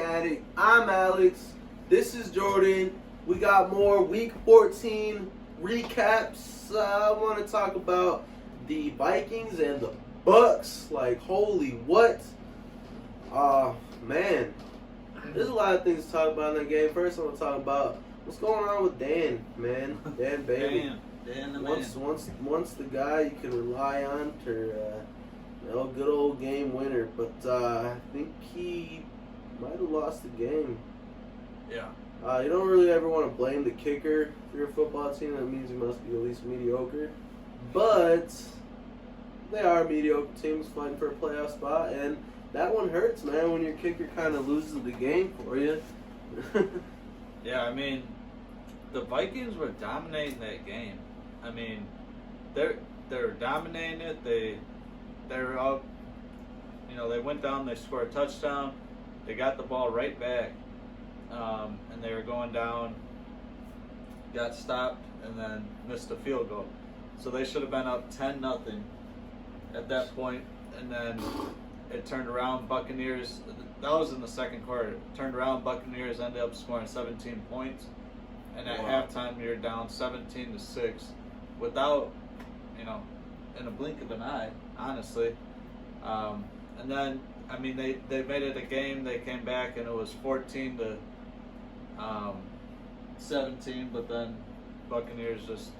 Addict. I'm Alex. This is Jordan. We got more Week 14 recaps. I want to talk about the Vikings and the Bucs. Like, holy what? Man. There's a lot of things to talk about in that game. First, I want to talk about what's going on with Dan, man. Dan Bailey. Dan the once the guy you can rely on for good old game winner. But I think he might have lost the game. Yeah. You don't really ever want to blame the kicker for your football team. That means you must be at least mediocre. But they are mediocre teams fighting for a playoff spot, and that one hurts, man, when your kicker kind of loses the game for you. Yeah, I mean, the Vikings were dominating that game. I mean, they're dominating it. They're up. They went down. They scored a touchdown. They got the ball right back, and they were going down. Got stopped and then missed a field goal. So they should have been up 10-0 at that point, and then it turned around. Buccaneers. That was in the second quarter. Turned around. Buccaneers ended up scoring 17 points, and at halftime you're down 17-6, without, in a blink of an eye, honestly. And then, I mean, they made it a game. They came back and it was 14-17, but then Buccaneers just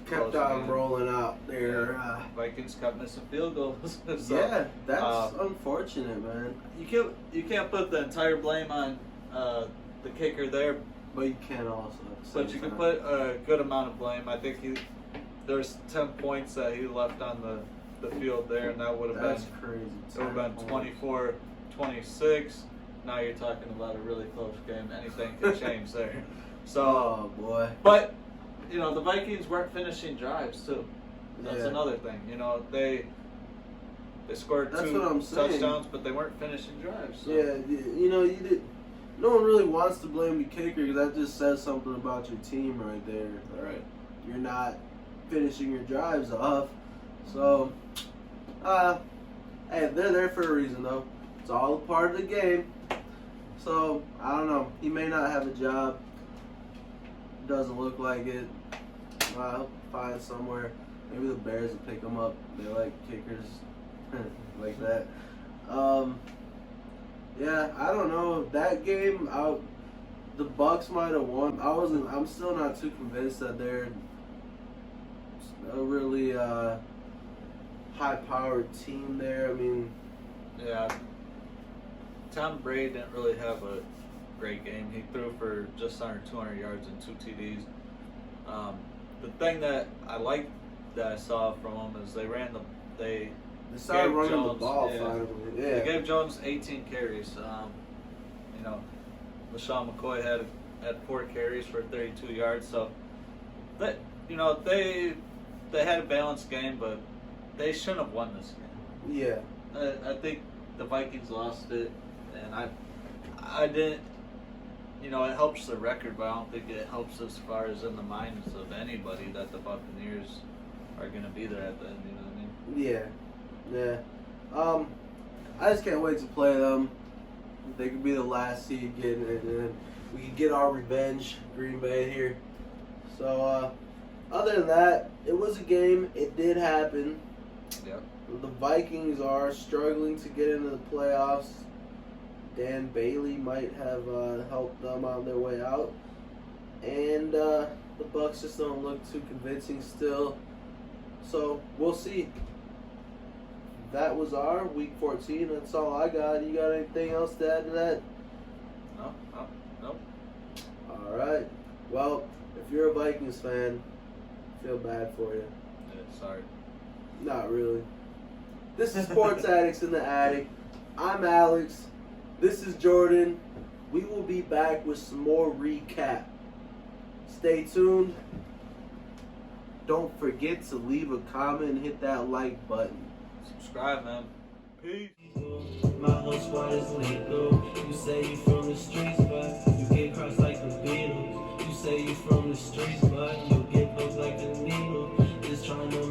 kept on rolling out there. Vikings kept missing field goals. So, yeah, that's unfortunate, man. You can't put the entire blame on the kicker there, but you can also. But you can put a good amount of blame. I think there's 10 points that he left on the field there, and that would have been crazy. It would have been 24-26. Now you're talking about a really close game. Anything can change there. So, oh boy. But the Vikings weren't finishing drives too. That's another thing. They scored two touchdowns, but they weren't finishing drives. So. Yeah, no one really wants to blame the kicker because that just says something about your team right there. Right. You're not finishing your drives off. So, hey, they're there for a reason though. It's all a part of the game. So, I don't know. He may not have a job. Doesn't look like it. I'll find somewhere. Maybe the Bears will pick him up. They like kickers like that. Yeah, I don't know. That game, the Bucs might have won. I'm still not too convinced that they're a really high-powered team there. I mean, yeah. Tom Brady didn't really have a great game. He threw for just under 200 yards and 2 TDs. The thing that I liked that I saw from them is they started running Jones, the ball finally. Yeah. They gave Jones 18 carries. LaShawn McCoy had 4 carries for 32 yards. So they had a balanced game, but they shouldn't have won this game. Yeah. I think the Vikings lost it, and I didn't. It helps the record, but I don't think it helps as far as in the minds of anybody that the Buccaneers are going to be there at the end. You know what I mean? Yeah. I just can't wait to play them. They could be the last seed getting it, and we can get our revenge, Green Bay here. So, other than that, it was a game. It did happen. Yep. The Vikings are struggling to get into the playoffs. Dan Bailey might have helped them on their way out. And the Bucs just don't look too convincing still. So, we'll see. That was our Week 14. That's all I got. You got anything else to add to that? No. All right. Well, if you're a Vikings fan, I feel bad for you. Yeah, sorry. Not really. This is Sports Addicts in the Attic. I'm Alex. This is Jordan. We will be back with some more recap. Stay tuned. Don't forget to leave a comment and hit that like button. Subscribe, man. Peace. My whole squad is lethal. You say you from the streets, but you get crossed like the Beatles. You say you from the streets, but you get poked like a needle. Just trying to